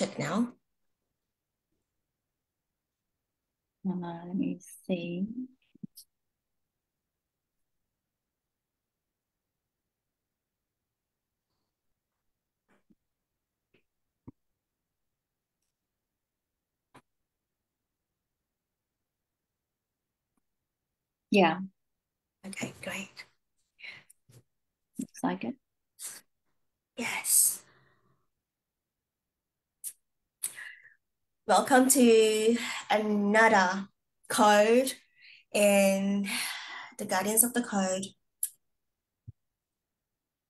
Check now. Let me see. Yeah, Okay, great. looks like it. Yes. Welcome to another code in the Guardians of the Code,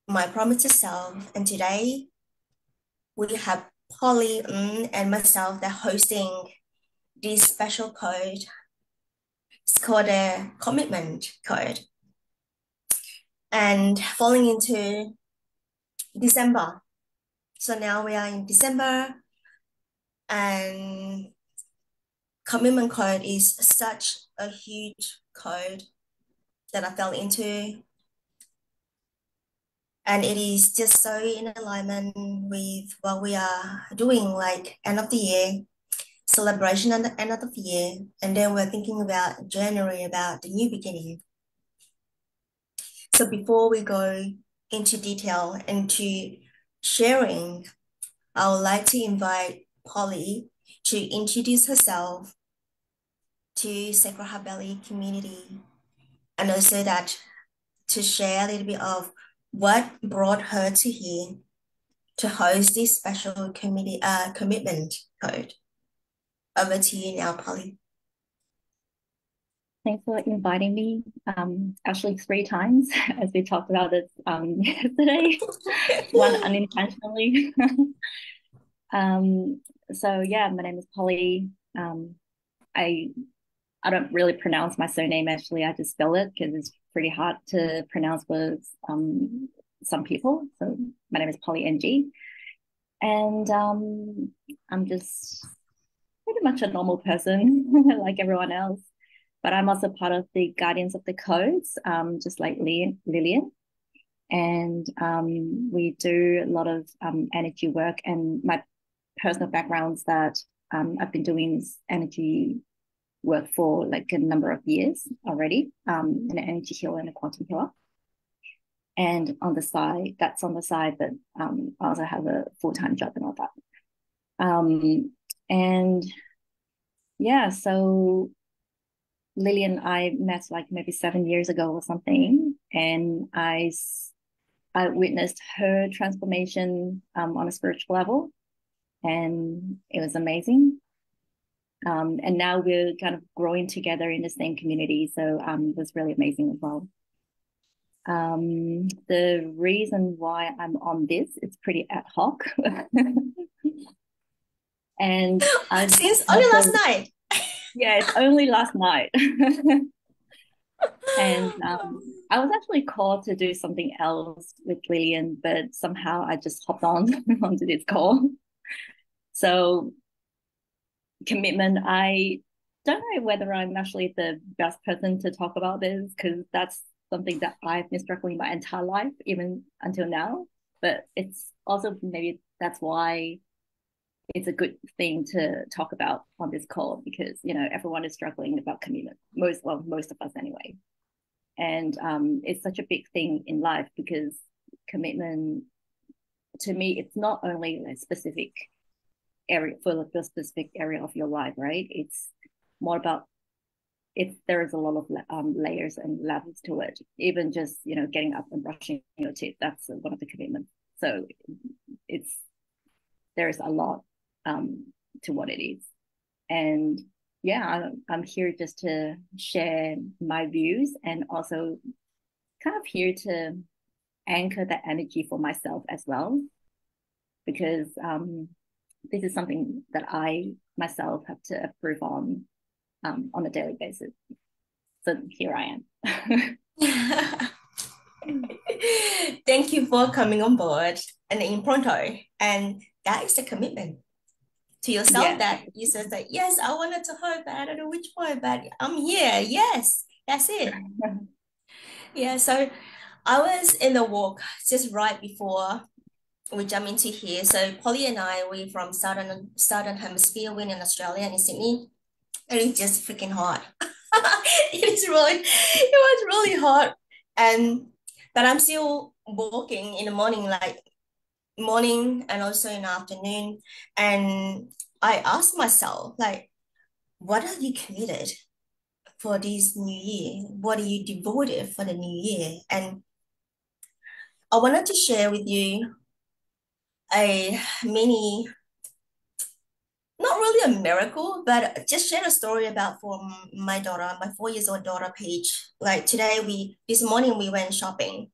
My Promise to Self. And today we have Polly and myself that hosting this special code. It's called a commitment code. And falling into December. So now we are in December, and commitment code is such a huge code that I fell into. And it is just so in alignment with what we are doing, like end of the year, celebration at the end of the year. And then we're thinking about January, about the new beginning. So before we go into detail, into sharing, I would like to invite Polly to introduce herself to Sacred Heart Belly community, and also that to share a little bit of what brought her to here to host this special commitment code. Over to you now, Polly. Thanks for inviting me. Actually, three times, as we talked about it yesterday, one unintentionally. um, so yeah, my name is Polly. I I don't really pronounce my surname actually. I just spell it because it's pretty hard to pronounce for some people. So my name is Polly NG, and I'm just pretty much a normal person like everyone else. But I'm also part of the Guardians of the Codes, just like Lillian. And we do a lot of energy work. And my personal background's that I've been doing energy work for like a number of years already, an energy healer and a quantum healer. And on the side, that's on the side, but I also have a full-time job and all that. And yeah, so Lily and I met like maybe 7 years ago or something, and I witnessed her transformation on a spiritual level, and it was amazing. And now we're kind of growing together in the same community, so it was really amazing as well. The reason why I'm on this, it's pretty ad hoc, and I Since only last also night. yeah, it's only last night. And I was actually called to do something else with Lillian, but somehow I just hopped on onto this call. So commitment, I don't know whether I'm actually the best person to talk about this because that's something that I've been struggling my entire life, even until now. But it's also maybe that's why it's a good thing to talk about on this call because everyone is struggling about commitment. Most of us anyway. And it's such a big thing in life because commitment to me it's not only a specific area for like a specific area of your life, right? It's more about it's there is a lot of layers and levels to it. Even just getting up and brushing your teeth, that's one of the commitments. So it's there's a lot to what it is. And yeah, I'm here just to share my views and also kind of here to anchor that energy for myself as well, because this is something that I myself have to improve on a daily basis. So here I am. Thank you for coming on board and in pronto. And that is a commitment to yourself Yeah. that you said that, yes, I wanted to hope, but I don't know which one, but I'm here. Yes, that's it. Yeah, so I was in the walk just right before we jump into here. So Polly and I, we from southern hemisphere. We're in Australia, in Sydney, and it's just freaking hot. It was really hot, and but I'm still walking in the morning, like morning and also in the afternoon. And I asked myself, like, what are you committed for this new year? What are you devoted for the new year? And I wanted to share with you a mini, not really a miracle, but just share a story about for my daughter, my 4 years old daughter, Paige. Like today, this morning we went shopping.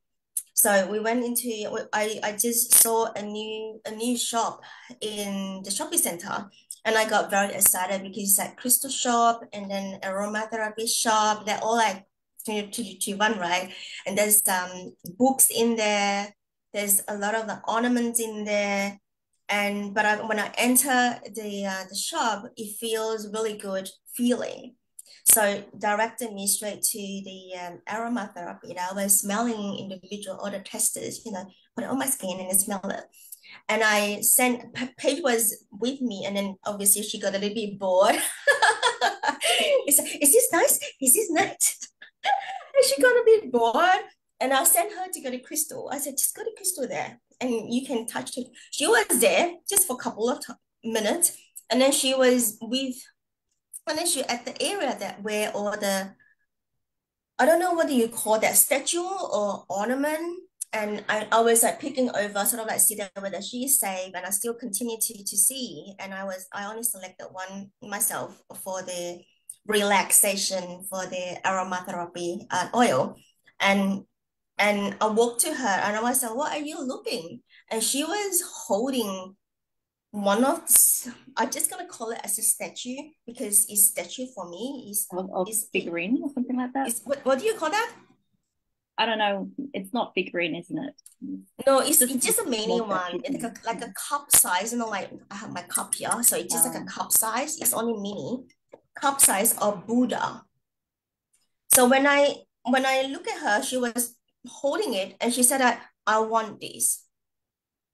So we went into, I just saw a new shop in the shopping center, and I got very excited because it's like crystal shop and then aromatherapy shop. They're all like to one, right? And there's books in there. There's a lot of the ornaments in there. And when I enter the shop, it feels really good feeling. So directed me straight to the aromatherapy. And I was smelling individual other testers, put it on my skin and smell it. And I sent, Paige was with me, and then obviously she got a little bit bored. Is this nice? Is this nice? And she got a bit bored. And I sent her to go to Crystal. I said, just go to Crystal there and you can touch it. She was there just for a couple of minutes. And then she was with, and then she at the area that where all the, I don't know what do you call that, statue or ornament. And I was like picking over, sort of like see that whether she's safe, and I still continue to see. And I only selected one myself for the relaxation for the aromatherapy oil. And I walked to her and I was like, what are you looking? And she was holding one of, I'm just gonna call it as a statue because it's statue for me. Of figurine or something like that. What do you call that? I don't know. It's not figurine, isn't it? No, it's Just just a mini small one. statue It's thing. like a cup size, like I have my cup here, so it's just like a Uh, cup size. It's only mini cup size of Buddha. So when I look at her, she was holding it and she said that I want this.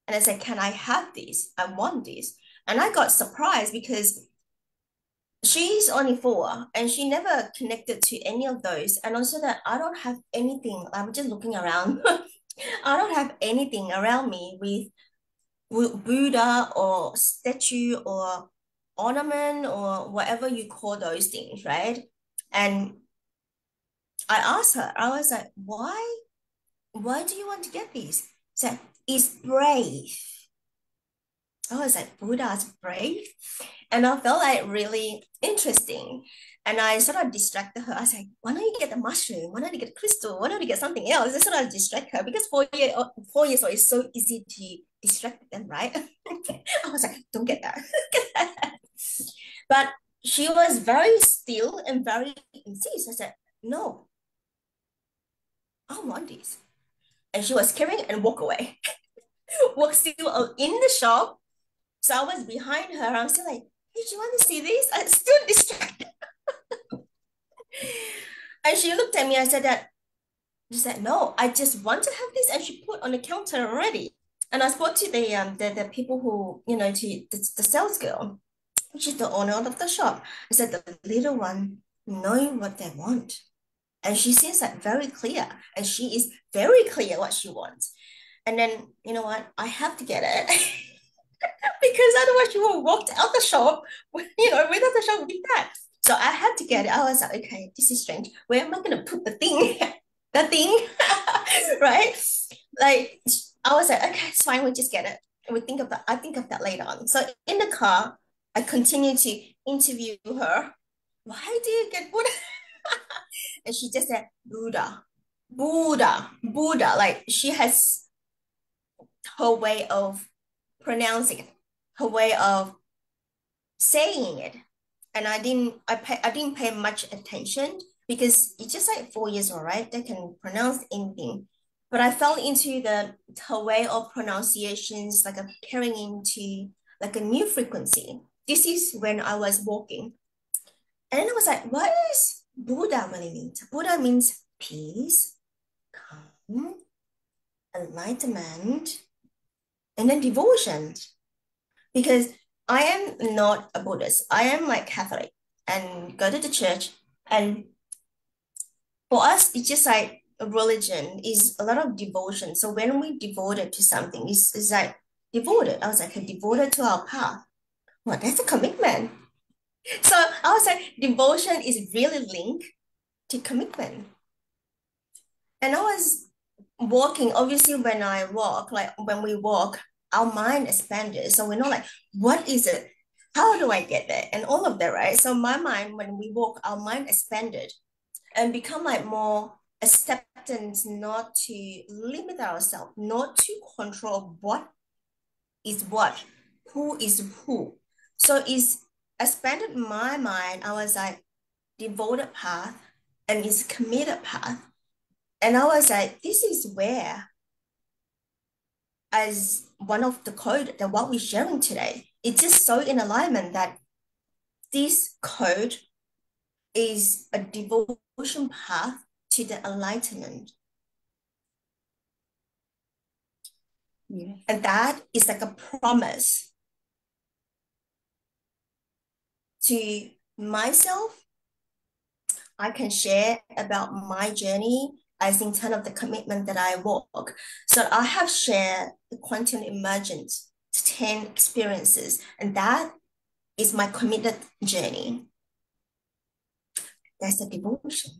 And I said, can I have this? I want this. And I got surprised because she's only 4 and she never connected to any of those. And also that I don't have anything. I'm just looking around. I don't have anything around me with Buddha or statue or ornament or whatever you call those things, right? And I asked her, I was like, why do you want to get these? She said, it's brave. I was like, Buddha's brave? And I felt like really interesting. And I sort of distracted her. I was like, why don't you get the mushroom? Why don't you get a crystal? Why don't you get something else? I sort of distract her because 4 years old is so easy to distract them, right? I was like, don't get that. But she was very still and very insist. I said, no, I want this. And she was carrying and walk away. Walk still in the shop. So I was behind her. I'm still like, hey, do you want to see this? I'm still distracted. And she looked at me. I said that, she said, no, I just want to have this. And she put on the counter already. And I spoke to the people who, to the sales girl, which is the owner of the shop. I said, the little one know what they want. And she seems like very clear. And she is very clear what she wants. And then, you know what? I have to get it. Because otherwise she would have walked out the shop, without the shop with that. So I had to get it. I was like, okay, this is strange. Where am I gonna put the thing? The thing, right? Like I was like, okay, it's fine, we'll just get it. I think of that later on. So in the car, I continued to interview her. Why do you get Buddha? And she just said, Buddha, Buddha, Buddha. Like she has her way of pronouncing it, her way of saying it. And I didn't pay much attention because it's just like 4 years old, right? They can pronounce anything. But I fell into the her way of pronunciations, like appearing into like a new frequency. This is when I was walking. And then I was like, what is Buddha really means? Buddha means peace, calm, enlightenment, and then devotion. Because I am not a Buddhist. I am like Catholic and go to the church. And for us, it's just like a religion is a lot of devotion. So when we devoted to something, it's like devoted. I was like, devoted to our path. Well, that's a commitment. So I was like, devotion is really linked to commitment. And I was walking, obviously, when I walk, like when we walk, our mind expanded. So we're not like, what is it? How do I get there? And all of that, right? So my mind, when we walk, our mind expanded and become like more acceptance, not to limit ourselves, not to control what, who is who. So it's expanded my mind. I was like, devoted path and it's committed path. And I was like, this is where, as one of the code that what we're sharing today, it's just so in alignment that this code is a devotion path to the enlightenment. Yes. And that is like a promise to myself. I can share about my journey as in terms of the commitment that I walk. So I have shared the quantum emergence 10 experiences, and that is my committed journey. That's the devotion,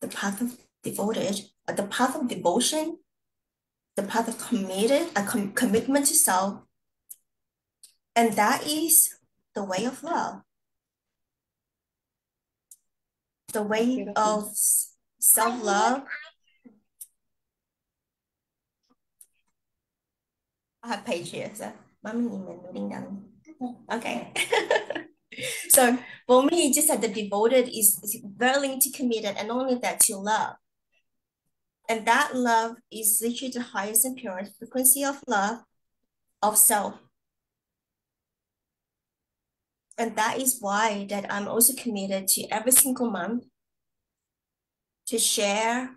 the path of devoted, the path of devotion, the path of committed, a commitment to self, and that is the way of love, the That's way beautiful. of self-love. I have page here, so mommy reading down. Okay. So for me, just that the devoted is very linked to committed, and only that to love. And that love is literally the highest and purest frequency of love of self. And that is why that I'm also committed to every single month to share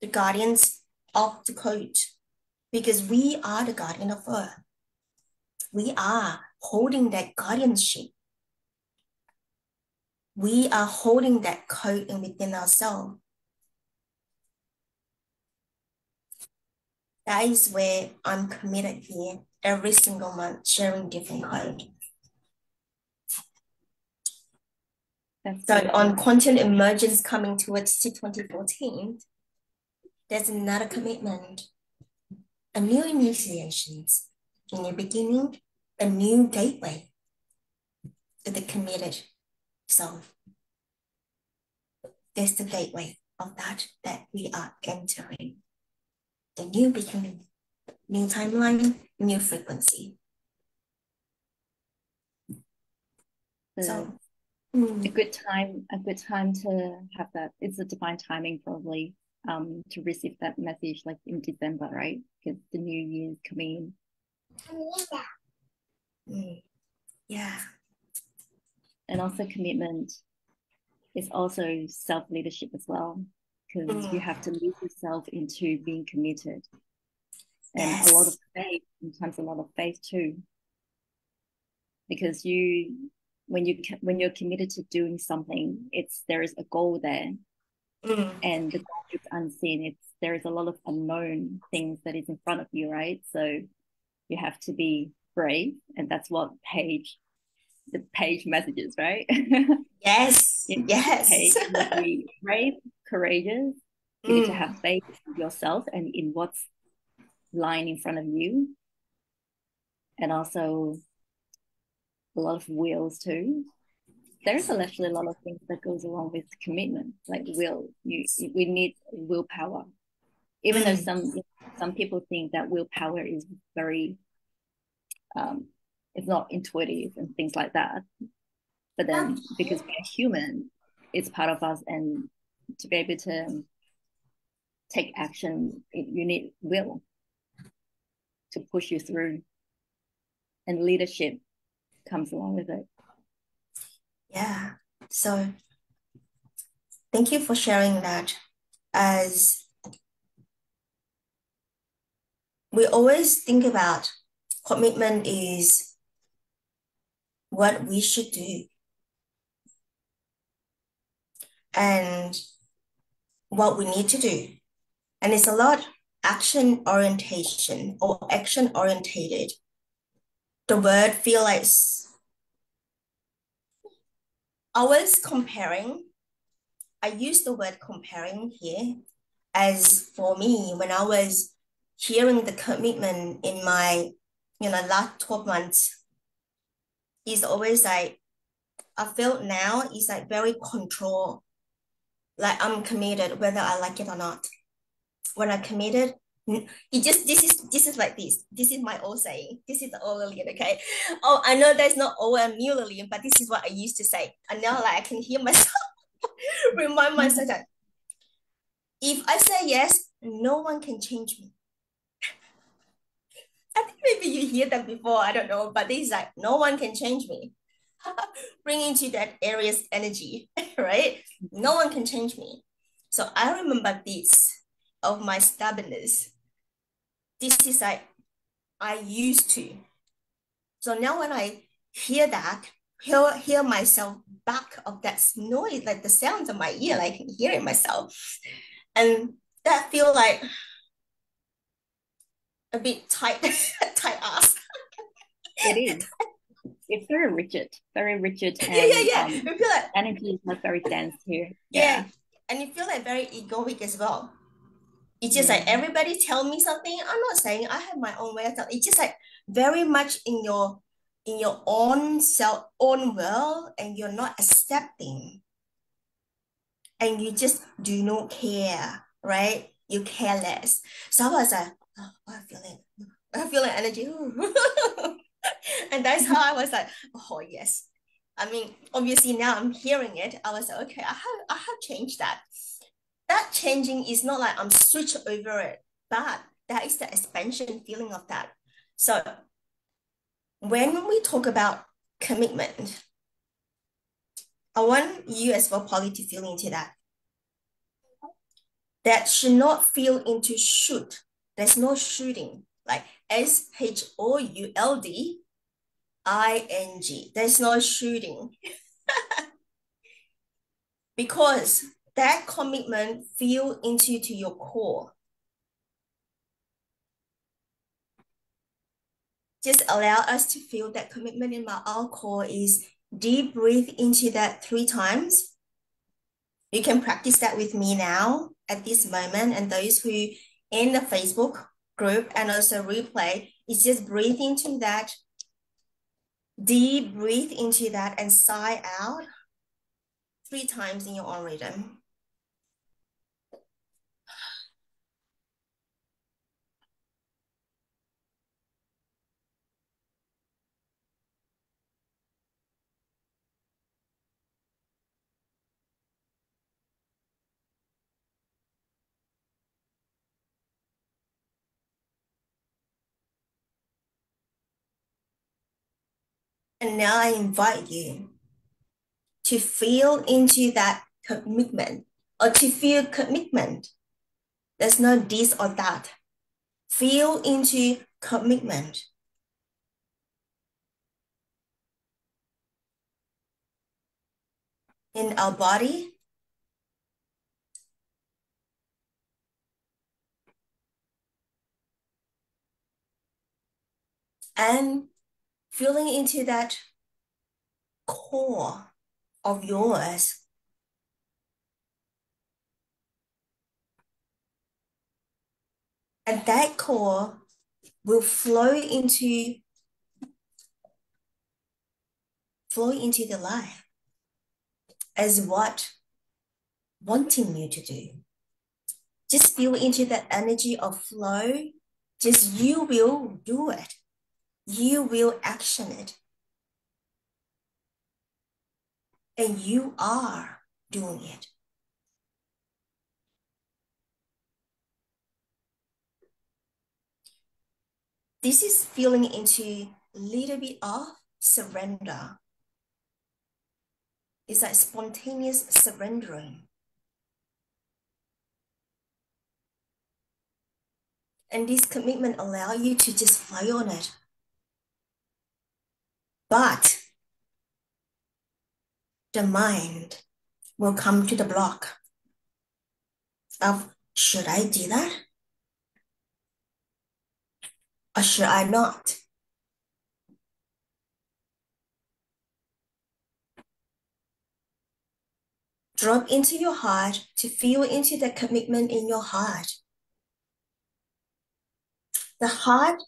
the guardians of the code, because we are the guardian of Earth. We are holding that guardianship. We are holding that code within ourselves. That is where I'm committed here every single month, sharing different code. That's So beautiful. on quantum emergence coming towards 2014, there's another commitment, a new initiations, a new beginning, a new gateway to the committed self. There's the gateway of that we are entering. The new beginning, new timeline, new frequency. So A good time to have that. It's a divine timing probably to receive that message like in December, right? Because the new year's coming Yeah. and also commitment is also self-leadership as well, because you have to lead yourself into being committed. And a lot of Yes. faith, sometimes a lot of faith too, because you when you're committed to doing something, there is a goal there, and the goal is unseen. There is a lot of unknown things that is in front of you, right? So you have to be brave, and that's what the page messages, right? Yes. You Yes. need to be brave, courageous. You need to have faith in yourself and in what's lying in front of you, and also a lot of wills too. There's actually a lot of things that goes along with commitment, like will. We need willpower, even though some people think that willpower is very it's not intuitive and things like that. But then because we're human, it's part of us, and to be able to take action, you need will to push you through, and leadership comes along with it. Yeah. So thank you for sharing that. As we always think about commitment is what we should do and what we need to do. And it's a lot action orientation or action orientated. The word feel like always comparing. I use the word comparing here as for me when I was hearing the commitment in my last 12 months is always like I feel now is like very control. Like I'm committed whether I like it or not. When I committed, it just this is like this. This is my old saying. This is the old Lillian, okay? Oh, I know there's not old and new Lillian, but this is what I used to say. And now like I can hear myself remind myself that if I say yes, no one can change me. I think maybe you hear that before, I don't know, but this is like no one can change me. Bring into that Aries energy, right? No one can change me. So I remember this of my stubbornness. This is like I used to. So now when I hear that, hear myself back of that noise, like the sounds of my ear, like I can hear it myself. And that feel like a bit tight, tight ass. It is. It's very rigid, Yeah, yeah, and yeah. I feel like, energy is not very dense here. yeah. Yeah. And you feel like very egoic as well. It's just like Mm. everybody tell me something. I'm not saying I have my own way of telling. It's just like very much in your own self, own world, and you're not accepting, and you just do not care, right? You care less. So I was like, oh, I feel like energy, and that's how I was like, oh yes. I mean, obviously now I'm hearing it. I was like, okay, I have changed that. That changing is not like I'm switched over it, but that is the expansion feeling of that. So when we talk about commitment, I want you as well, Polly, to feel into that. That should not feel into shoot. There's no shooting, like SHOULDING. There's no shooting because that commitment feel into to your core. Just allow us to feel that commitment in our core is deep breathe into that 3 times. You can practice that with me now at this moment. And those who in the Facebook group and also replay, is just breathe into that, deep breathe into that and sigh out 3 times in your own rhythm. And now I invite you to feel into that commitment or to feel commitment. There's no this or that. Feel into commitment in our body and feeling into that core of yours. And that core will flow into the life as what wanting you to do. Just feel into that energy of flow. Just you will do it. You will action it. And you are doing it. This is feeling into a little bit of surrender. It's like spontaneous surrendering. And this commitment allows you to just flow on it. But the mind will come to the block of, should I do that? Or should I not? Drop into your heart to feel into the commitment in your heart. The heart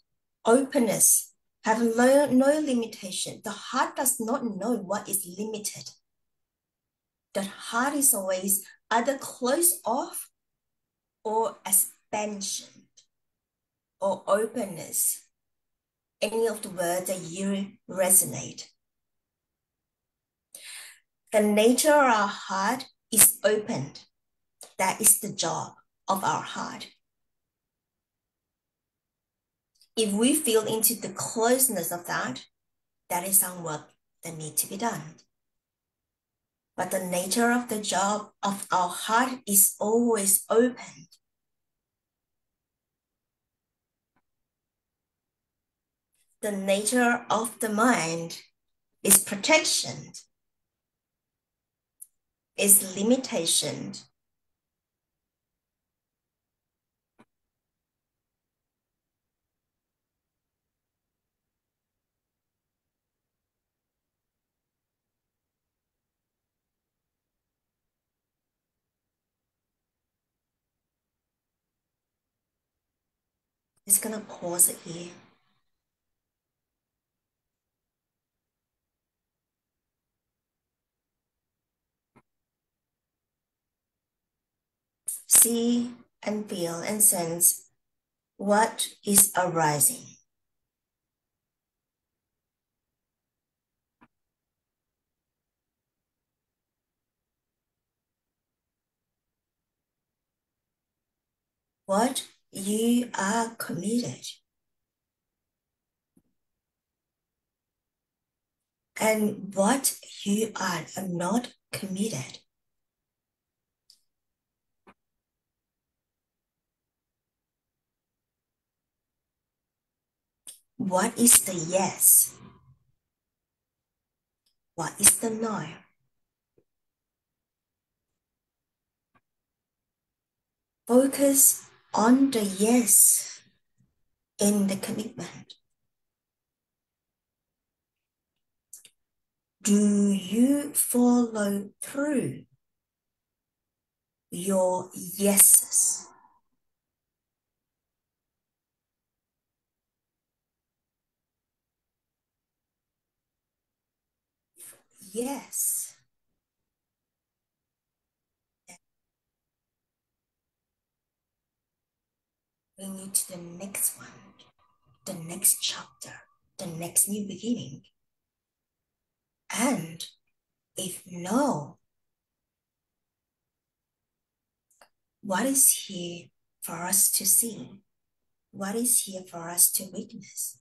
openness have no limitation. The heart does not know what is limited. The heart is always either closed off or expansion or openness. Any of the words that you resonate. The nature of our heart is opened. That is the job of our heart. If we feel into the closeness of that, that is some work that needs to be done. But the nature of the job of our heart is always open. The nature of the mind is protection, is limitation. It's gonna pause it here. See and feel and sense what is arising. What you are committed. And what you are not committed. What is the yes? What is the no? Focus on the yes in the commitment. Do you follow through your yeses? Yes. Bring you to the next one, the next chapter, the next new beginning. And if no, what is here for us to see? What is here for us to witness?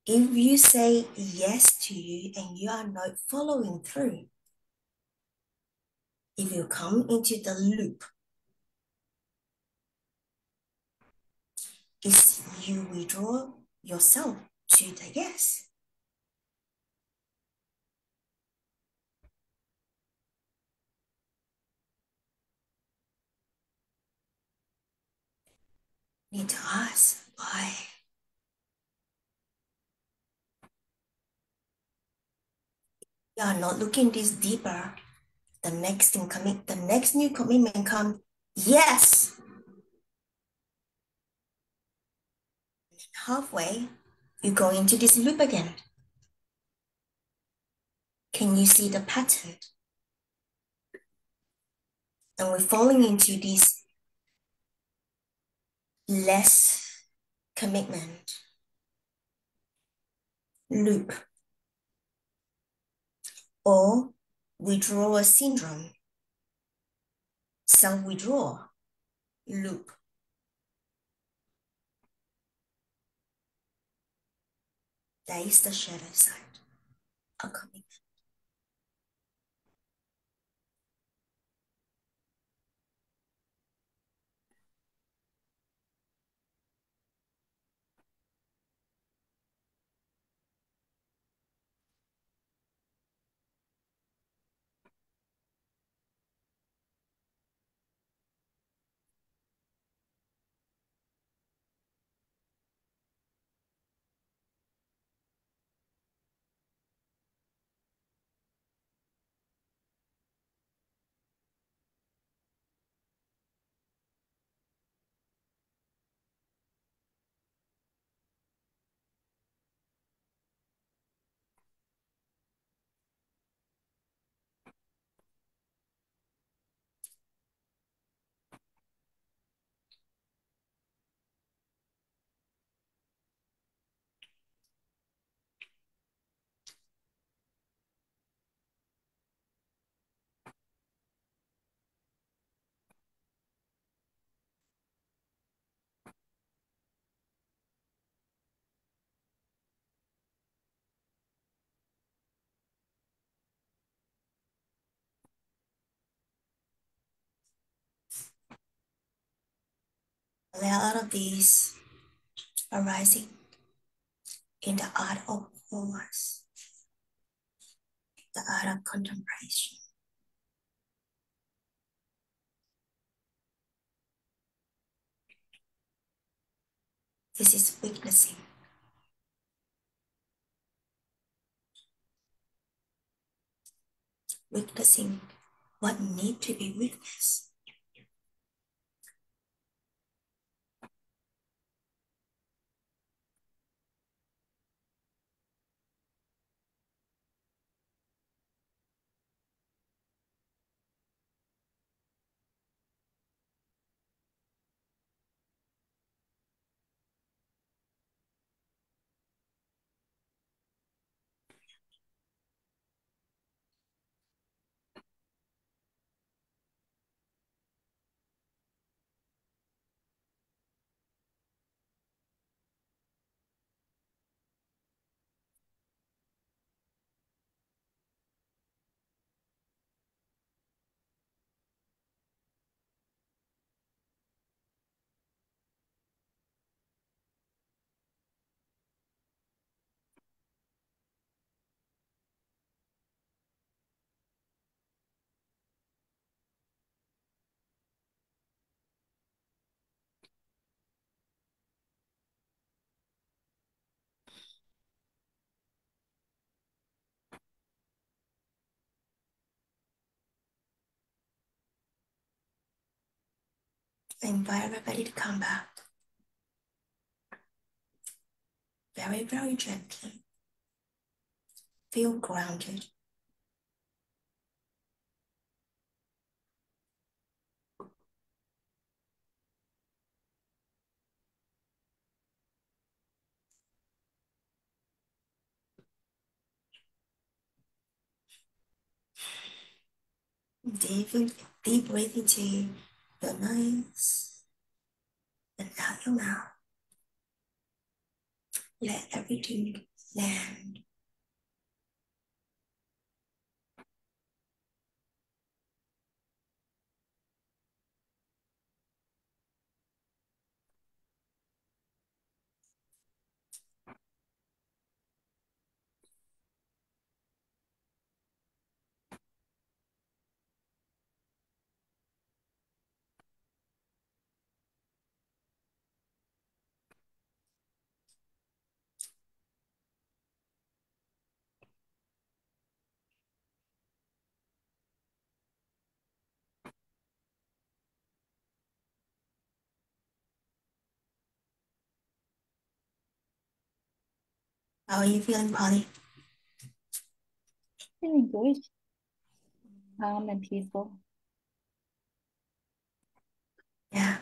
If you say yes to you and you are not following through, if you come into the loop, is you withdraw yourself to the yes. Need to ask why. You are not looking this deeper. The next thing coming, the next new commitment come, yes. Halfway, you go into this loop again. Can you see the pattern? And we're falling into this less commitment loop or withdrawal syndrome, self-withdrawal loop. That is the shadow side of commitment. There are a lot of these arising in the art of pause, the art of contemplation. This is witnessing. Witnessing what need to be witnessed. I invite everybody to come back very, very gently. Feel grounded. Deep, deep breath into your nose and out your mouth. Let everything land. How are you feeling, Polly? Feeling good, calm and peaceful. Yeah.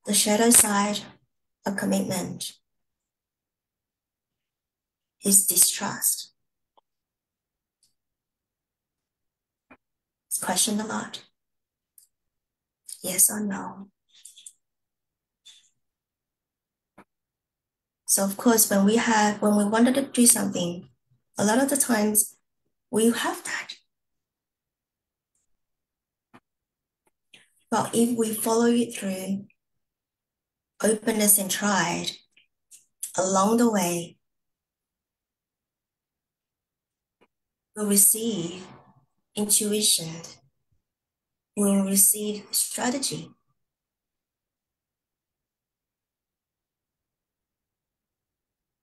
The shadow side of commitment is distrust. It's questioned a lot. Yes or no. So of course, when we wanted to do something, a lot of the times we have that. But if we follow it through openness and tried along the way, we'll receive intuition, we'll receive strategy.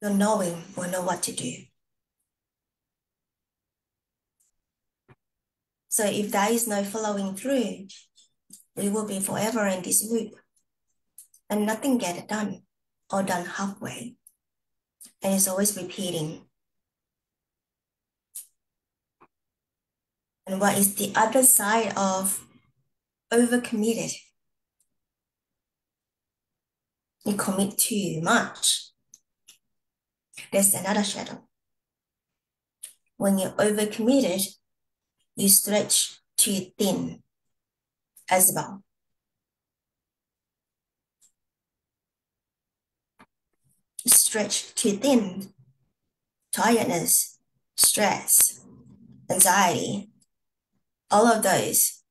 Your knowing will know what to do. So if there is no following through, we will be forever in this loop and nothing get done or done halfway. And it's always repeating. And what is the other side of overcommitted? You commit too much. There's another shadow. When you're overcommitted, you stretch too thin as well. Stretch too thin, tiredness, stress, anxiety, all of those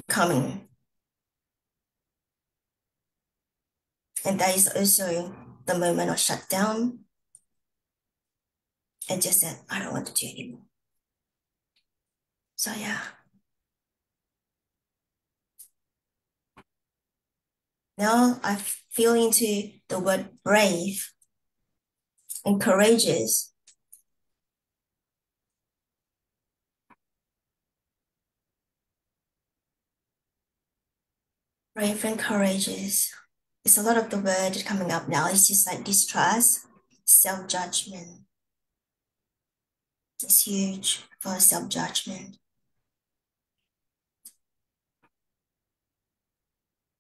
coming. And that is also the moment of shutdown and just said, I don't want to do anymore. So yeah. Now I feel into the word brave and courageous. Brave and courageous. It's a lot of the word coming up now. It's just like distrust, self-judgment. It's huge for self-judgment.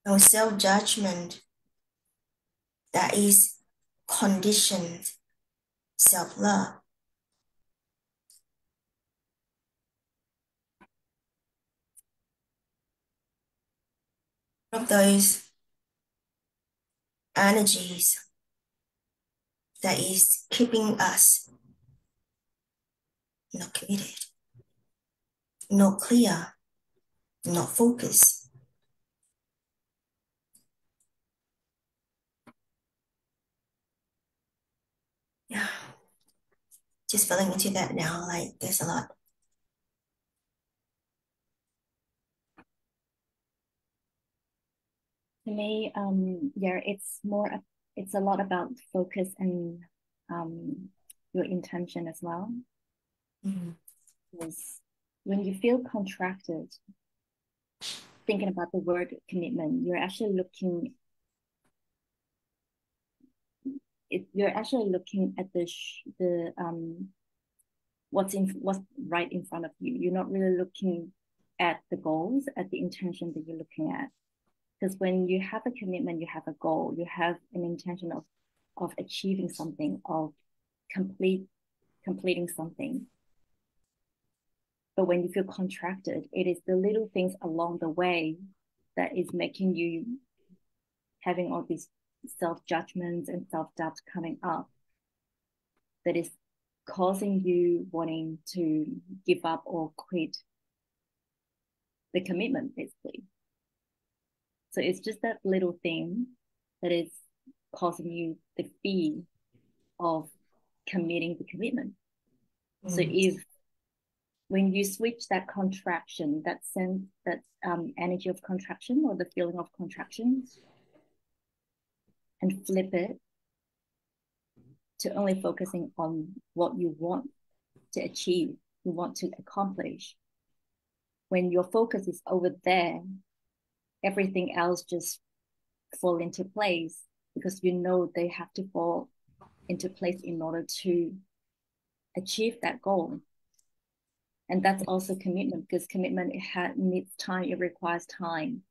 No self-judgment that is conditioned self-love. Of those energies that is keeping us not committed, not clear, not focused. Yeah, just feeling into that now, like there's a lot. To me, yeah, it's a lot about focus and your intention as well. Mm-hmm. Because when you feel contracted, thinking about the word commitment, you're actually looking at the what's right in front of you. You're not really looking at the goals, at the intention that you're looking at. Because when you have a commitment, you have a goal, you have an intention of achieving something, of completing something. But when you feel contracted, it is the little things along the way that is making you having all these self judgments and self doubts coming up, that is causing you wanting to give up or quit the commitment, basically. So it's just that little thing that is causing you the fear of committing the commitment. So Mm-hmm. if when you switch that contraction, that sense, that energy of contraction or the feeling of contraction, and flip it to only focusing on what you want to achieve, you want to accomplish. When your focus is over there, everything else just fall into place because you know they have to fall into place in order to achieve that goal. And that's also commitment, because commitment needs time, it requires time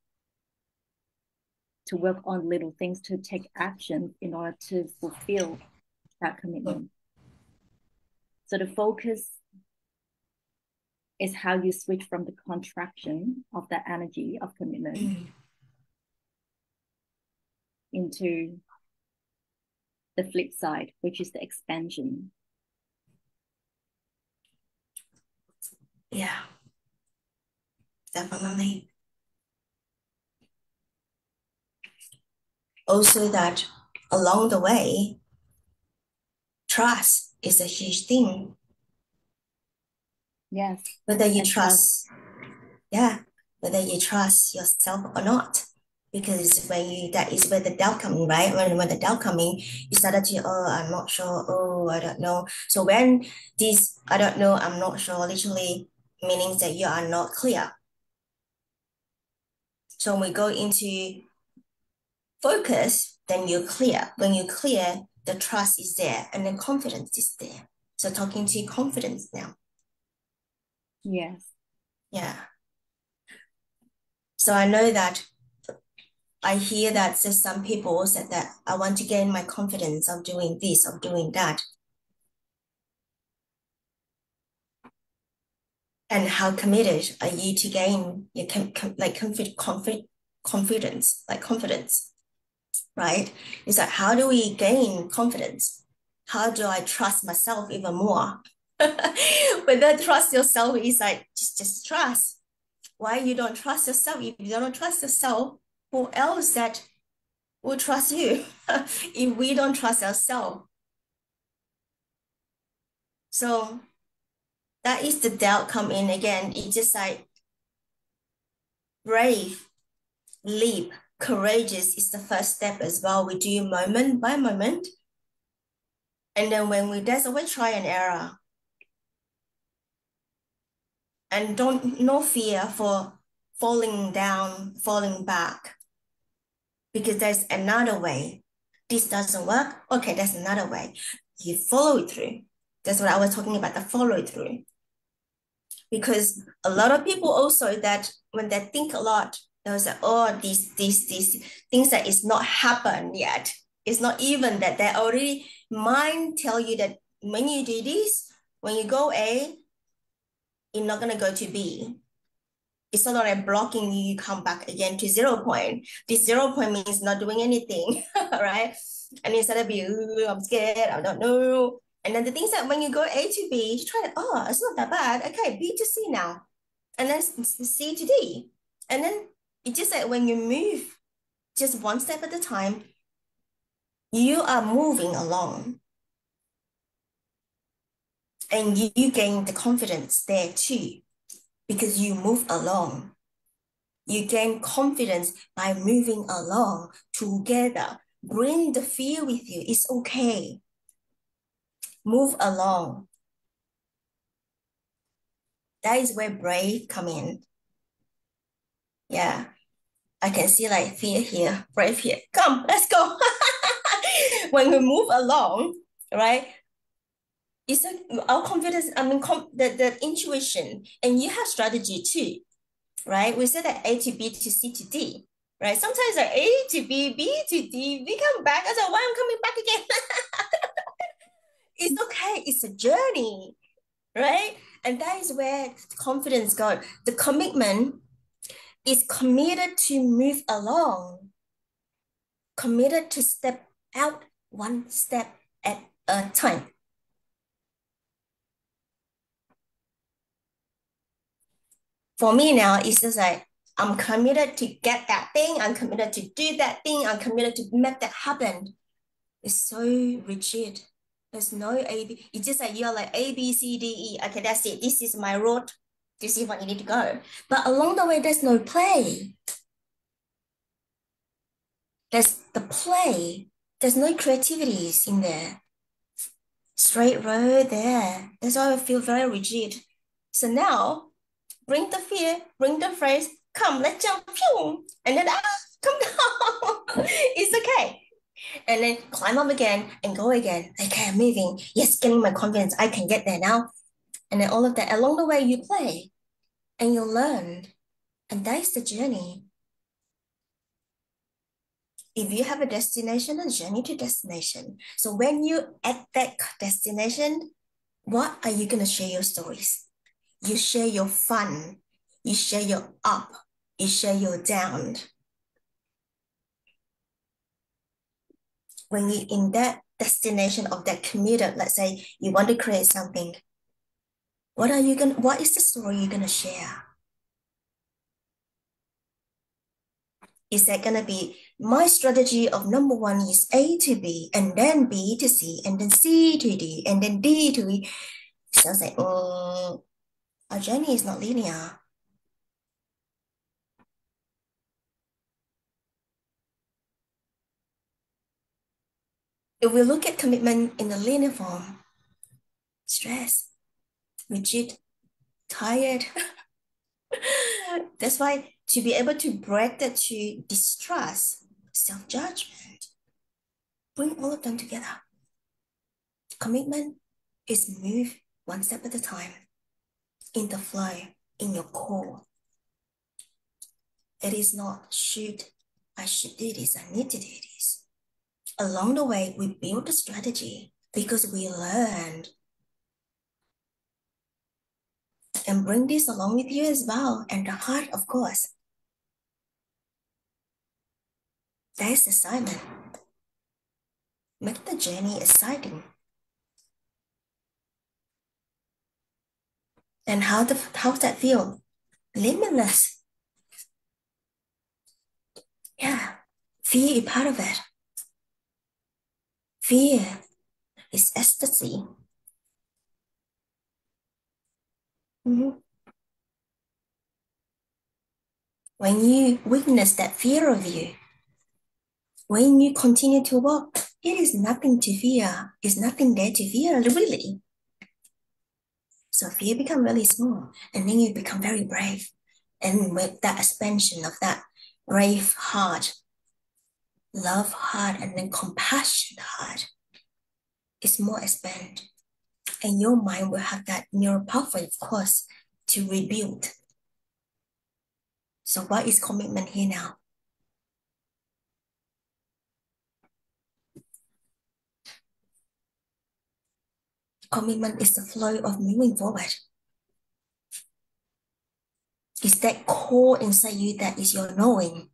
to work on little things, to take action in order to fulfill that commitment. So the focus is how you switch from the contraction of that energy of commitment into the flip side, which is the expansion. Yeah, definitely. Also, that along the way, trust is a huge thing. Yes. Whether you And trust. trust, yeah, whether you trust yourself or not. Because that is where the doubt coming, right? When the doubt coming, you started to, oh, I'm not sure, oh, I don't know. So when this, I don't know, I'm not sure, literally meaning that you are not clear. So when we go into focus, then you're clear. When you're clear, the trust is there and the confidence is there. So talking to confidence now. Yes. Yeah. So I know that I hear that some people said that I want to gain my confidence of doing this, of doing that. And how committed are you to gain your confidence, like confidence, right? It's like, how do we gain confidence? How do I trust myself even more? But that trust yourself is like, just trust. Why you don't trust yourself? If you don't trust yourself, who else that will trust you if we don't trust ourselves. So that is the doubt come in again. It's just like brave, leap, courageous is the first step as well. We do moment by moment. And then when we, there's always try and error. And don't, no fear for falling down, falling back, because there's another way. This doesn't work. Okay, there's another way. You follow it through. That's what I was talking about, the follow it through. Because a lot of people also that when they think a lot, they'll say, oh, these things that is not happened yet. It's not even that they already mind tell you that when you do this, when you go A, you're not gonna go to B. It's sort of like blocking you, you come back again to 0 point. This 0 point means not doing anything, right? And instead of be, I'm scared, I don't know. And then the things that when you go A to B, you try to, oh, it's not that bad. Okay, B to C now. And then C to D. And then it's just like when you move just one step at a time, you are moving along and you gain the confidence there too, because you move along. You gain confidence by moving along together. Bring the fear with you. It's okay. Move along. That is where brave come in. Yeah. I can see like fear here, brave here. Come, let's go. When we move along, right? It's like our confidence, I mean, the intuition, and you have strategy too, right? We said that A to B to C to D, right? Sometimes like A to B, B to D, we come back. I said, why I'm coming back again? It's okay. It's a journey, right? And that is where confidence goes. The commitment is committed to move along, committed to step out one step at a time. For me now, it's just like I'm committed to get that thing. I'm committed to do that thing. I'm committed to make that happen. It's so rigid. There's no A, B. It's just like you're like A, B, C, D, E. Okay, that's it. This is my road. This is what you need to go. But along the way, there's no play. There's the play. There's no creativities in there. Straight road there. That's why I feel very rigid. So now, bring the fear, bring the phrase, come, let's jump, pew, and then come down. It's okay. And then climb up again and go again. Okay, I'm moving. Yes, getting my confidence. I can get there now. And then all of that. Along the way, you play and you learn. And that is the journey. If you have a destination, a journey to destination. So when you at that destination, what are you going to share your stories? You share your fun. You share your up. You share your down. When you're in that destination of that committed, let's say you want to create something, what is the story you're gonna share? Is that gonna be my strategy of number one is A to B and then B to C and then C to D and then D to E? Sounds like our journey is not linear. If we look at commitment in a linear form, stress, rigid, tired. That's why to be able to break that to distrust, self-judgment, bring all of them together. Commitment is move one step at a time in the flow, in your core. It is not I should do this, I need to do this. Along the way, we build a strategy because we learned, and bring this along with you as well. And the heart, of course. That is the assignment. Make the journey exciting. And how's that feel? Limitless. Yeah. Fear is part of it. Fear is ecstasy. Mhm. When you witness that fear of you, when you continue to walk, it is nothing to fear. It's nothing there to fear, really. So fear become really small, and then you become very brave. And with that expansion of that brave heart, love heart, and then compassion heart, it's more expand. And your mind will have that neural pathway, of course, to rebuild. So what is commitment here now? Commitment is the flow of moving forward. It's that core inside you that is your knowing,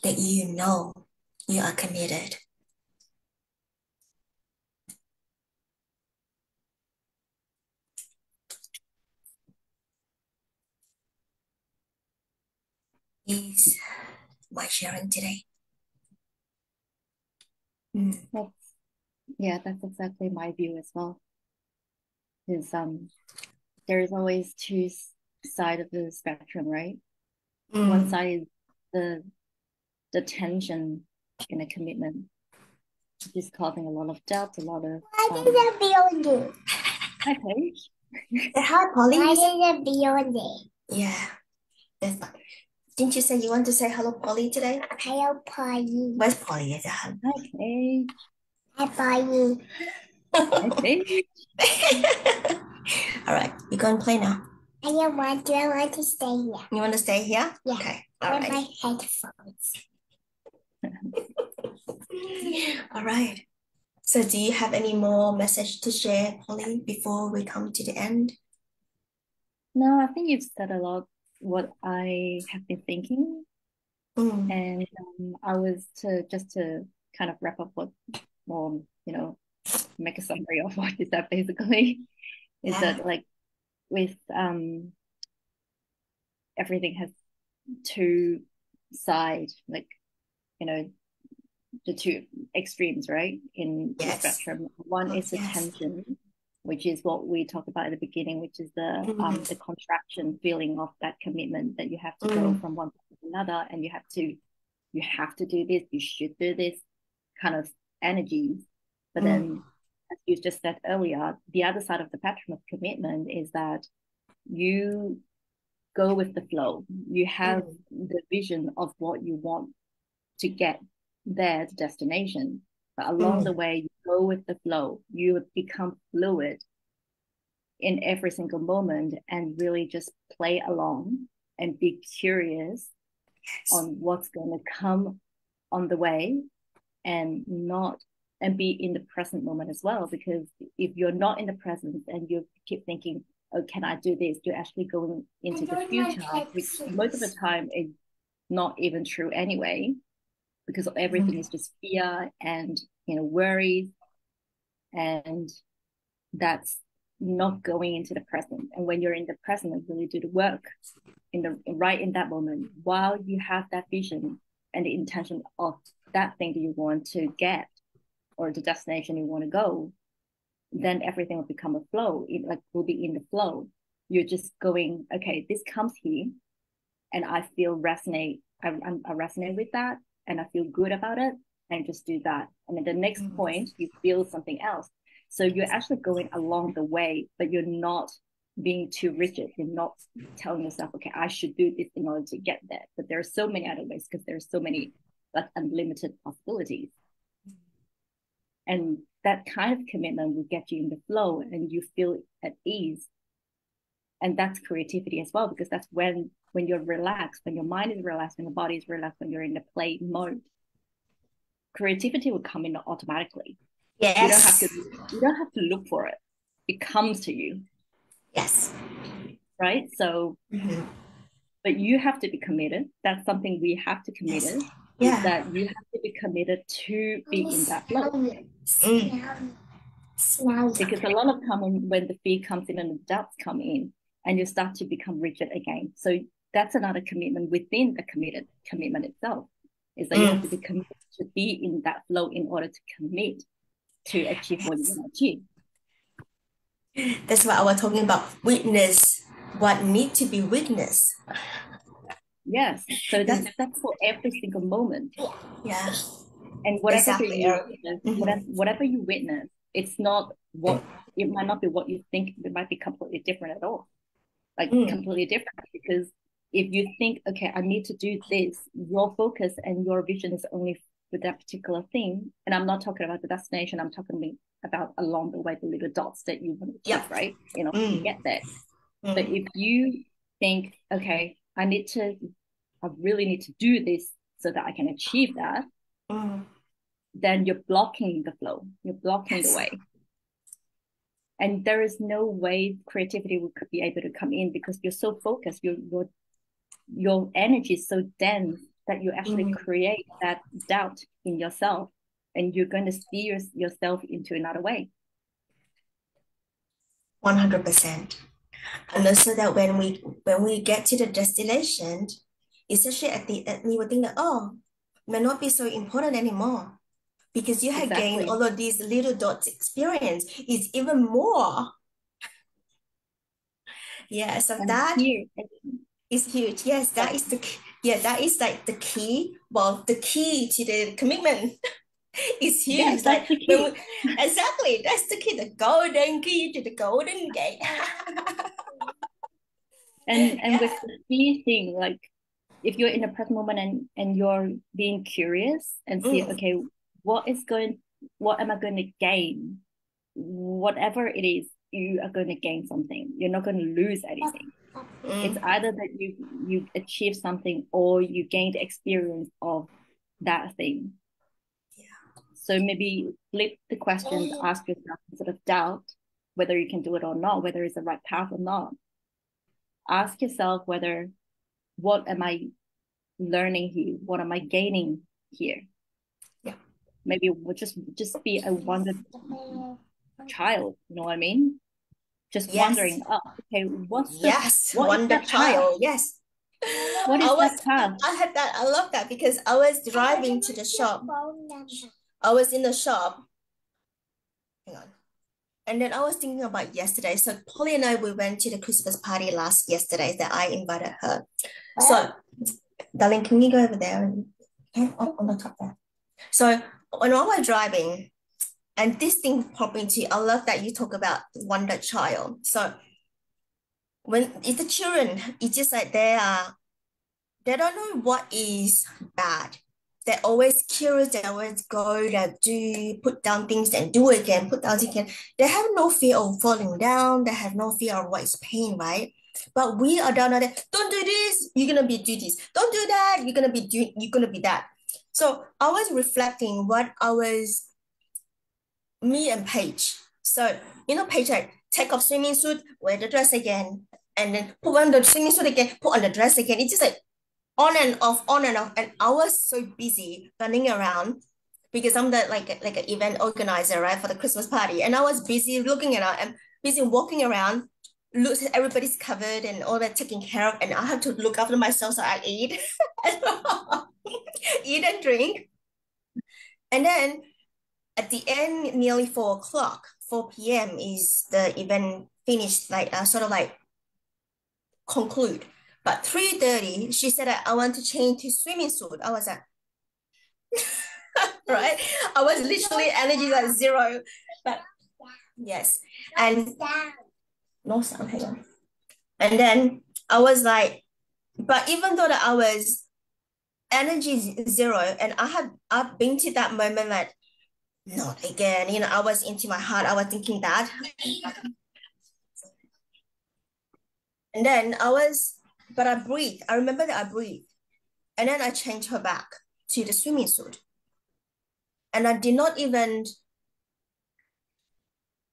that you know you are committed. Is my sharing today. That's, yeah, that's exactly my view as well. Is there is always two sides of the spectrum, right? One Mm. side is the tension in a commitment, which is causing a lot of doubt, a lot of Why did it build it? okay. Hi, Polly. Why did it build it? Yeah, that's fine. Didn't you say you want to say hello, Polly, today? Hello, Polly. Where's Polly? Is it? Okay. Hi, Polly. Okay. All right, you go and play now. I want to stay here. You want to stay here? Yeah. Okay. All right. My headphones. All right. So do you have any more message to share, Polly, before we come to the end? No, I think you've said a lot what I have been thinking. Mm. And I was to kind of wrap up what more, make a summary of what you said basically, is Yeah. that like with everything has two sides, like, you know, the two extremes, right? In the Yes. spectrum. One Oh, is the yes. tension, which is what we talked about at the beginning, which is Mm. the contraction feeling of that commitment that you have to go Mm. from one to another, and you have to do this, you should do this kind of energies. But Mm. then, as you just said earlier, the other side of the spectrum of commitment is that you go with the flow. You have Mm. the vision of what you want to get there, the destination. But along the Mm. way, you go with the flow. You become fluid in every single moment and really just play along and be curious Yes. on what's going to come on the way and not and be in the present moment as well, because if you're not in the present and you keep thinking, oh, can I do this, you're actually going I into the don't like future, which most of the Texas. time is not even true anyway, because everything is Mm. just fear and worries, and that's not going into the present. And when you're in the present and really do the work in the right in that moment, while you have that vision and the intention of that thing that you want to get or the destination you want to go, then everything will become a flow. It like will be in the flow. You're just going, okay, this comes here, and I feel resonate. I resonate with that, and I feel good about it, and just do that. And at the next Mm. point, you feel something else. So you're actually going along the way, but you're not being too rigid. You're not telling yourself, okay, I should do this in order to get there. But there are so many other ways because there's so many like unlimited possibilities. And that kind of commitment will get you in the flow and you feel at ease. And that's creativity as well, because that's when you're relaxed, when your mind is relaxed, when your body is relaxed, when you're in the play mode, creativity will come in automatically. You don't have Yes. to you don't have to look for it. It comes to you, Yes. right? So, Mm-hmm. but you have to be committed. That's something we have to commit Yes. it, is Yeah. that you have to be committed to be in that flow. Mm. Smell you. Because a lot of time when the fear comes in and the doubts come in, and you start to become rigid again. So that's another commitment within the commitment itself, is that you have Mm. to be committed to be in that flow in order to commit to achieve what you want to achieve. That's why I was talking about witness what need to be witnessed. Yes. So that's for every single moment. Yeah. And whatever Exactly. you witness, whatever you witness, it's not what it might not be what you think. It might be completely different at all. Like completely different, because if you think, okay, I need to do this, your focus and your vision is only for that particular thing. And I'm not talking about the destination. I'm talking about along the way, the little dots that you want to achieve, right? In order to get there. But if you think, okay, I really need to do this so that I can achieve that, then you're blocking the flow. You're blocking the way. And there is no way creativity could be able to come in because you're so focused. Your energy is so dense that you actually create that doubt in yourself, and you're going to steer yourself into another way. 100%. And also that when we get to the destination, especially at the end, we would think that, oh, may not be so important anymore because you have gained all of these little dots experience is even more. Yeah, so And that here is huge. Yes, that is that is like the key. Well, the key to the commitment is huge. Yes, that's the key. Exactly, that's the key. The golden key to the golden gate. and with the key thing, like if you're in the present moment and you're being curious and see, okay, what am I going to gain? Whatever it is, you are going to gain something. You're not going to lose anything. It's either that you achieve something or you gain the experience of that thing. So maybe flip the questions, ask yourself instead of doubt whether you can do it or not, whether it's the right path or not. Ask yourself whether, what am I learning here? What am I gaining here? Yeah. Maybe we'll just be a wonder child, you know what I mean? Just wondering, oh, okay, what is that child? path? Yes. What is that path? I had that. I love that because I was driving to the shop. I was in the shop. Hang on. And then I was thinking about yesterday. So Polly and I, we went to the Christmas party yesterday that I invited her. So, darling, can you go over there? Okay, on the top there. So when I was driving, and this thing popped into, I love that you talk about wonder child. So when it's the children, it's just like they don't know what is bad. They're always curious, they always go, they do, put down things and do it again, put down things again. They have no fear of falling down, they have no fear of what is pain, right? But we are down there, don't do this, you're gonna be do this. Don't do that, you're gonna be that. So I was reflecting what I was, me and Paige. So, Paige, like, take off swimming suit, wear the dress again, and then put on the swimming suit again, put on the dress again. It's just like on and off, on and off. And I was so busy running around because I'm the like an event organizer, right, for the Christmas party. And I was busy looking around and busy walking around. Look, everybody's covered and all that taken care of, and I have to look after myself so I eat, eat and drink. And then at the end, nearly 4 o'clock, 4 p.m. is the event finished, like sort of like conclude. But 3:30, she said, I want to change to swimming suit. I was like, right? I was literally energy like zero. But yes. And no sound, hang on. And then I was like, but even though that I was energy zero, and I've been to that moment like, not again. I was into my heart. I was thinking that. And then but I breathed. I remember that I breathed. And then I changed her back to the swimming suit. And I did not even,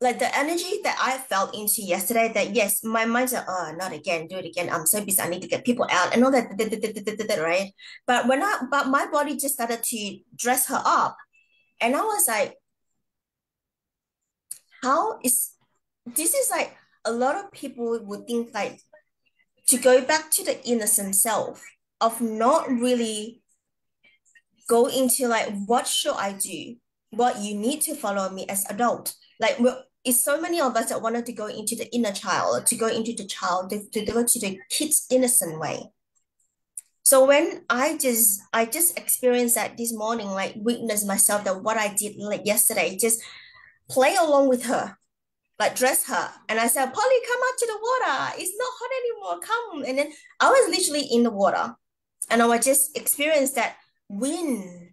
like the energy that I felt into yesterday, that yes, my mind's like, oh, not again, do it again. I'm so busy. I need to get people out and all that, right? But my body just started to dress her up. And I was like, this is like, a lot of people would think like, to go back to the innocent self of not really go into like, what should I do? What you need to follow me as adult. Like, it's so many of us that wanted to go into the inner child, to go into the child, to go to the kid's innocent way. So when I just experienced that this morning, like witness myself that what I did like yesterday, just play along with her, like dress her. And I said, Polly, come out to the water. It's not hot anymore. Come. And then I was literally in the water and I would just experience that wind.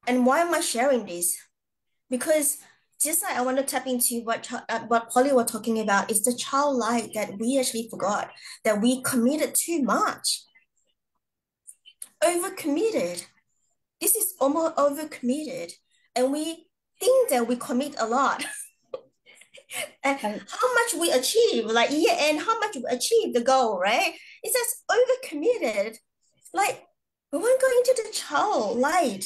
And why am I sharing this? Because just like I want to tap into what Polly was talking about is the childlike that we actually forgot, that we committed too much, overcommitted. This is almost overcommitted, and we think that we commit a lot. And And how much we achieve, like year end, how much we achieve the goal, right? It's just overcommitted. Like we won't go into the child light.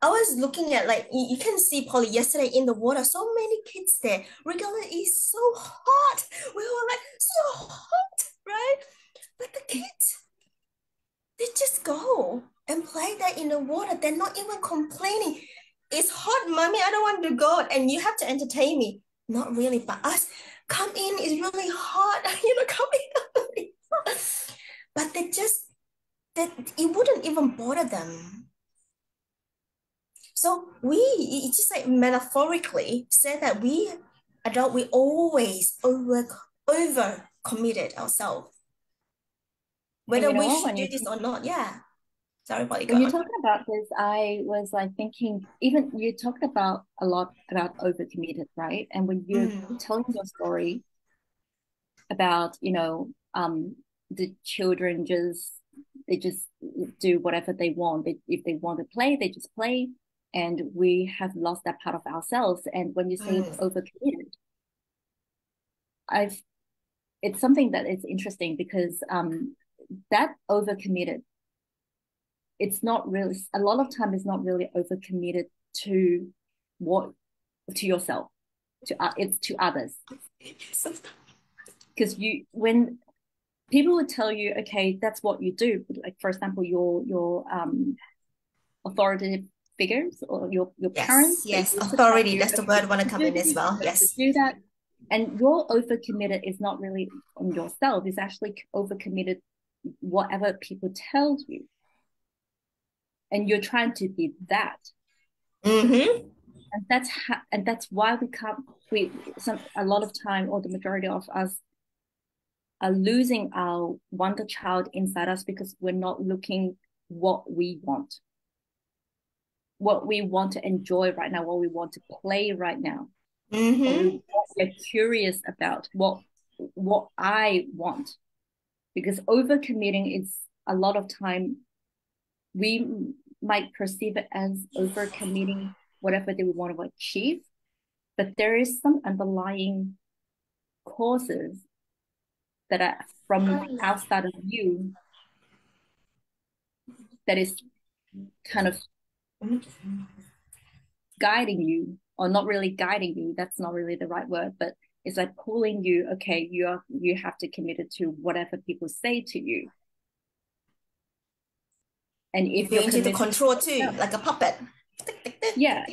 I was looking at like you can see Polly yesterday in the water, so many kids there. Regardless, it's so hot. We were like so hot, right? But the kids, they just go and play that in the water. They're not even complaining. It's hot, mommy. I don't want to go. And you have to entertain me. Not really, but us come in. It's really hot. Come in. But they just that it wouldn't even bother them. So it's just like metaphorically said that we always over committed ourselves, and whether you know we what? should do this or not. Yeah. Sorry, Polly, go When you're on. talking about this, I was like thinking, even you talked about a lot about overcommitted, right? And when you're Mm, telling your story about, the children they just do whatever they want. If they want to play, they just play. And we have lost that part of ourselves. And when you say mm, overcommitted, I've it's something that is interesting because that overcommitted, it's not really a lot of time it's not really overcommitted to what to yourself, it's to others. Because you when people would tell you, okay, that's what you do, like for example, your authoritative figures or your yes, parents, they yes. used to tell Authority, you, that's the okay, word you I want have to to come do in as this, well. you have to Yes. do that. And your overcommitted is not really on yourself, it's actually overcommitted whatever people tell you, and you're trying to be that. Mm-hmm. And that's why we can't we some a lot of time, or the majority of us are losing our wonder child inside us, because we're not looking what we want to enjoy right now, what we want to play right now, or Mm-hmm. what we're curious about, what I want. Because overcommitting is a lot of time we might perceive it as overcommitting whatever that we want to achieve, but there is some underlying causes that are from outside of you that is kind of guiding you, or not really guiding you, that's not really the right word, but it's like pulling you, okay, you have to commit it to whatever people say to you. And if You're you're into the committed to control too, yourself, like a puppet. yeah,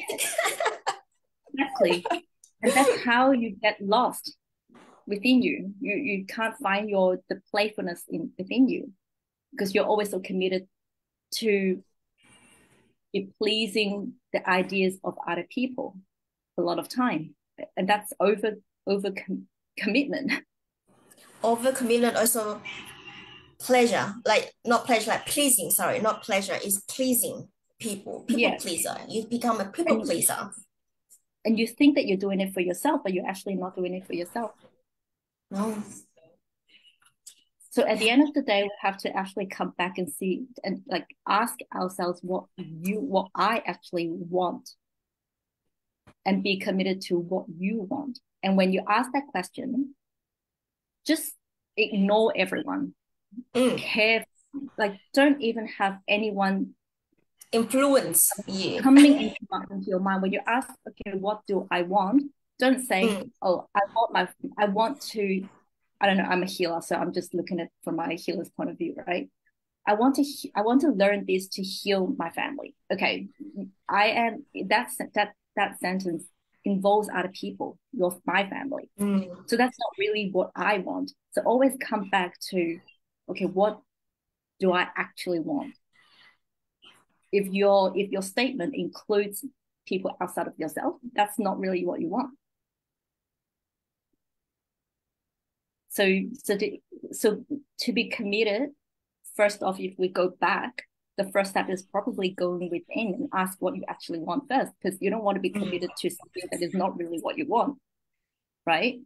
exactly. And that's how you get lost within you. You can't find the playfulness within you, because you're always so committed to be pleasing the ideas of other people a lot of time. And that's commitment. Overcommitment also pleasure, like not pleasure, like pleasing. Sorry, not pleasure, is pleasing people. People Yeah. pleaser. You become a people And pleaser. you think that you're doing it for yourself, but you're actually not doing it for yourself. No. So at the Yeah. end of the day, we have to actually come back and see and like ask ourselves what I actually want, and be committed to what you want. And when you ask that question, just ignore everyone. Mm. Care, like don't even have anyone Influence you. coming into your mind. When you ask, okay, what do I want? Don't say, Mm. oh, I want to, I don't know, I'm a healer, so I'm just looking at from my healer's point of view, right? I want to learn this to heal my family. Okay, I am that sentence involves other people, my family. Mm. So that's not really what I want. So always come back to, okay, what do I actually want? If your statement includes people outside of yourself, that's not really what you want. So so to be committed, first off, if we go back, the first step is probably going within and ask what you actually want first, because you don't want to be committed to something that is not really what you want, right?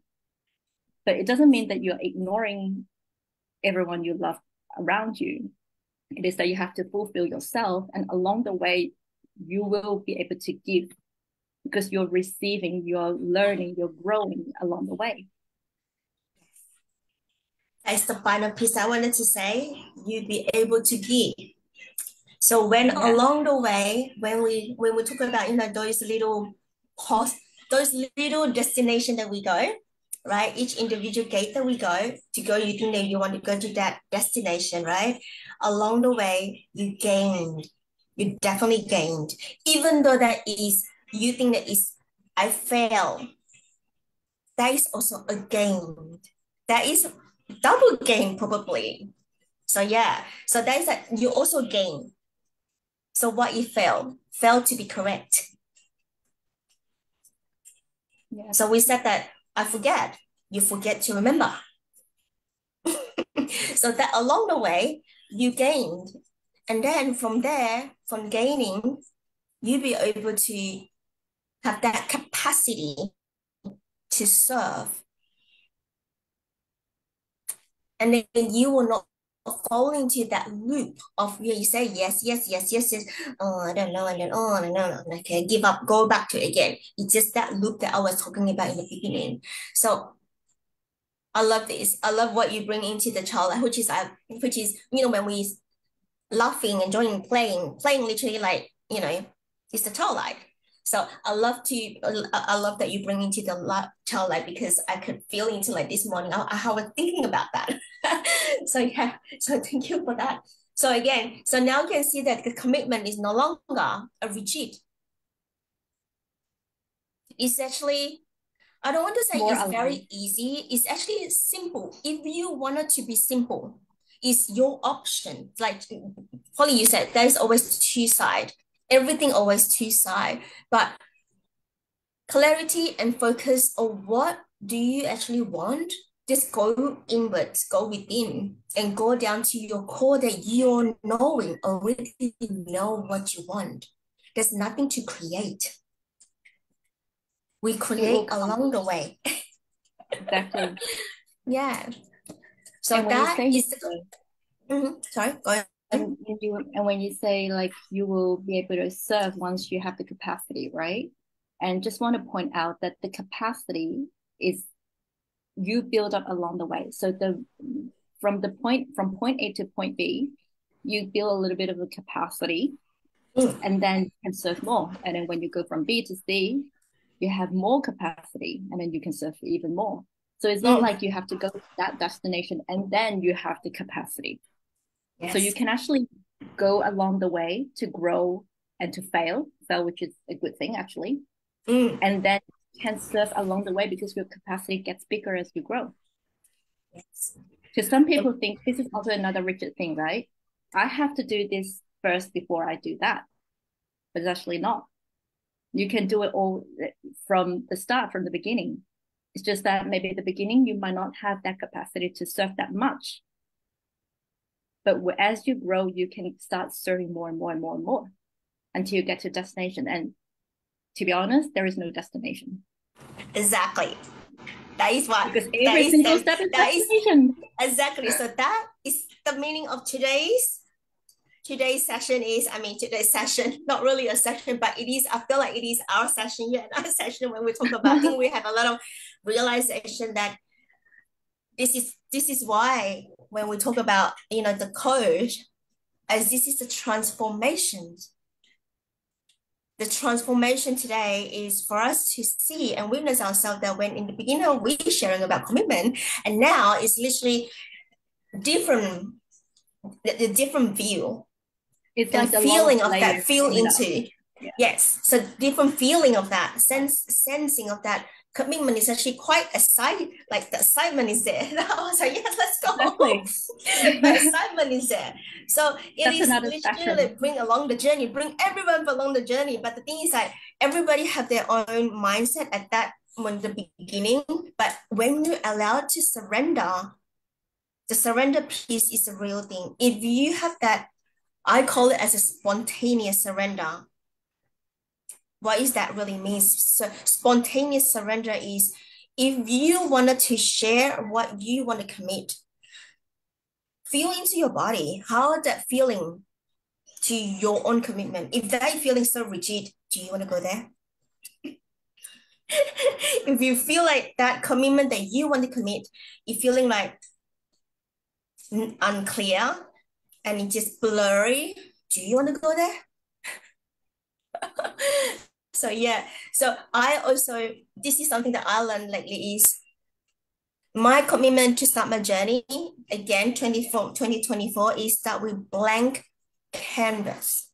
But it doesn't mean that you're ignoring everyone you love around you. It is that you have to fulfill yourself, and along the way, you will be able to give because you're receiving, you're learning, you're growing along the way. That's the final piece I wanted to say. You'd be able to give. So when Yeah. along the way, when we talk about those little pause, those little destination that we go, right? Each individual gate that we go to go, you think that you want to go to that destination, right? Along the way, you gained. You definitely gained. Even though that is you think that is I fail, that is also a gain. That is double gain probably. So yeah, so that is that you also gain. So what if fail? Fail to be correct. Yeah. So we said that I forget. You forget to remember. So that along the way, you gained. And then from there, from gaining, you'll be able to have that capacity to serve. And then you will not fall into that loop of where you say yes, yes, yes, yes, yes. Oh, I don't know, and then oh, I don't know. Okay, give up, go back to it again. It's just that loop that I was talking about in the beginning. So I love this. I love what you bring into the child, which is when we laughing, enjoying playing literally like it's the childlike. So I love that you bring into the childlike because I could feel into like this morning. I was thinking about that. So yeah, so thank you for that. So again, so now you can see that the commitment is no longer a rigid. It's actually I don't want to say More it's aligned. very easy. It's actually simple. If you want it to be simple, it's your option. Like Holly, you said, there's always two sides. Everything always two sides. But clarity and focus on what do you actually want? Just go inwards, go within, and go down to your core that you're knowing already know what you want. There's nothing to create. We It will create come. along the way. Exactly. Yeah. So And when you that say is sorry, go on. and when you say like you will be able to serve once you have the capacity, right? And just want to point out that the capacity is you build up along the way. So the from point A to point B, you build a little bit of a capacity Mm, and then you can serve more. And then when you go from B to C, you have more capacity and then you can serve even more. So it's not mm, like you have to go to that destination and then you have the capacity. So you yes. can actually go along the way to grow and to fail, which is a good thing actually. Mm, And then can serve along the way because your capacity gets bigger as you grow. yes. Because some people think this is also another rigid thing, right? I have to do this first before I do that. But it's actually not. You can do it all from the start, from the beginning. It's just that maybe at the beginning you might not have that capacity to serve that much. But as you grow, you can start serving more and more and more and more until you get to destination. And to be honest, there is no destination Exactly. That is what because that every is single step is that is destination. exactly. So that is the meaning of today's session is, I mean, today's session, not really a session, but it is, I feel like it is our session here, our session when we talk about, I think we have a lot of realization that this is why when we talk about, the code, as this is the transformation. The transformation today is for us to see and witness ourselves that when in the beginning we sharing about commitment, and now it's literally different the different view It's and like a lot of feeling of that layers feel in it up. into. Yeah. Yes, so different feeling of that sensing of that commitment is actually quite exciting. Like the excitement is there. I was like, yes, let's go. Exactly. The excitement is there. So it That's is another literally spectrum. like bring along the journey, bring everyone along the journey. But the thing is like everybody have their own mindset at that when the beginning. But when you allow it to surrender, the surrender piece is a real thing. If you have that, I call it as a spontaneous surrender. What is that really means? So spontaneous surrender is if you wanted to share what you want to commit, feel into your body. How that feeling to your own commitment? If that feeling so rigid, do you want to go there? If you feel like that commitment that you want to commit, you're feeling like unclear and it's just blurry, do you want to go there? So yeah, so I also, this is something that I learned lately is my commitment to start my journey again 2024 is that with blank canvas.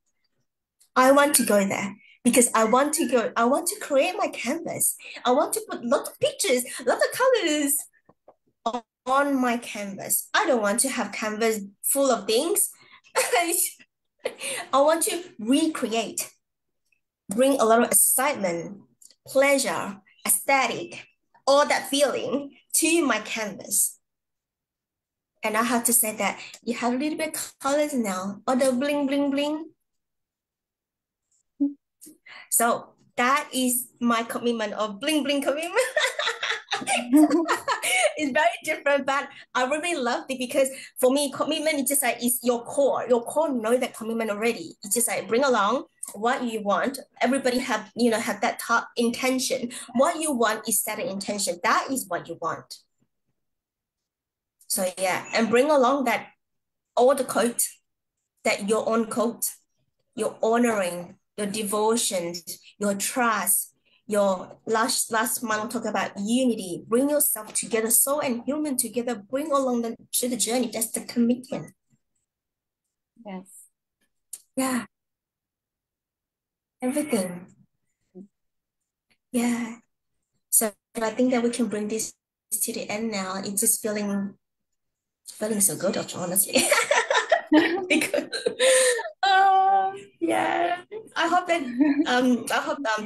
I want to go there because I want to create my canvas. I want to put lots of pictures, lots of colors on my canvas. I don't want to have canvas full of things. I want to recreate, bring a lot of excitement, pleasure, aesthetic, all that feeling to my canvas. And I have to say that you have a little bit of colors now, or the bling, bling, bling. So that is my commitment of bling, bling commitment. It's very different, but I really loved it because for me, commitment is just like it's your core. Your core know that commitment already. It's just like bring along what you want. Everybody have have that top intention. What you want is set an intention. That is what you want. So yeah, and bring along that all the code, that your own code, your honoring, your devotions, your trust, your last month talk about unity. Bring yourself together, soul and human together. Bring along to the journey. That's the commitment. Yes. Yeah, everything. Yeah. So I think that we can bring this to the end now. It's just feeling so good, honestly. Because yeah, I hope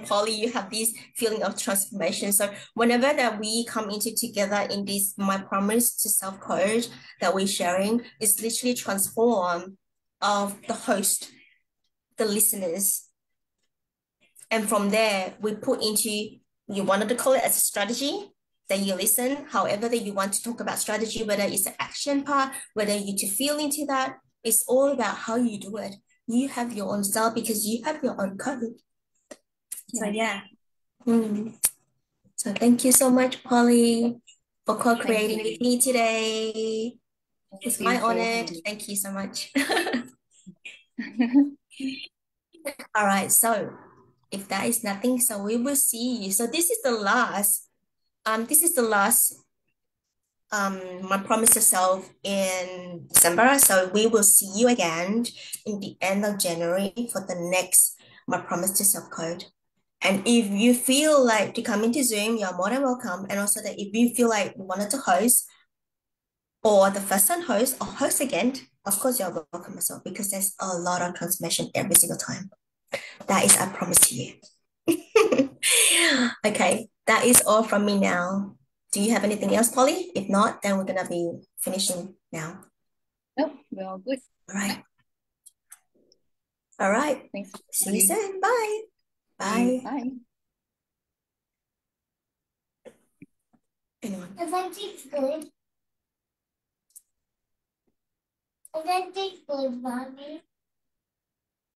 Polly, you have this feeling of transformation. So whenever that we come into together in this my promise to self coach that we're sharing is literally transform of the host, the listeners, and from there we put into, you wanted to call it as a strategy, then you listen however that you want to talk about strategy, whether it's the action part, whether you to feel into that. It's all about how you do it. You have your own style because you have your own code. So yeah. Mm. So thank you so much, Polly, for Thank co-creating with you. me today. Thank It's my you for honor. having Thank you so much. me. All right. So if that is nothing, so we will see you. So this is the last my promise to self in December. So we will see you again in the end of January for the next my promise to self code. And if you feel like to come into Zoom, you're more than welcome. And also that if you feel like you wanted to host or the first time host or host again, of course you're welcome as well because there's a lot of transformation every single time. That is our promise to you. Okay, that is all from me now. Do you have anything else, Polly? If not, then we're gonna be finishing now. Nope, we're all good. All right. All right. Thanks for See you joining. soon. Bye. See you. Bye. Bye. Anyone? Authentic good. Authentic good, mommy.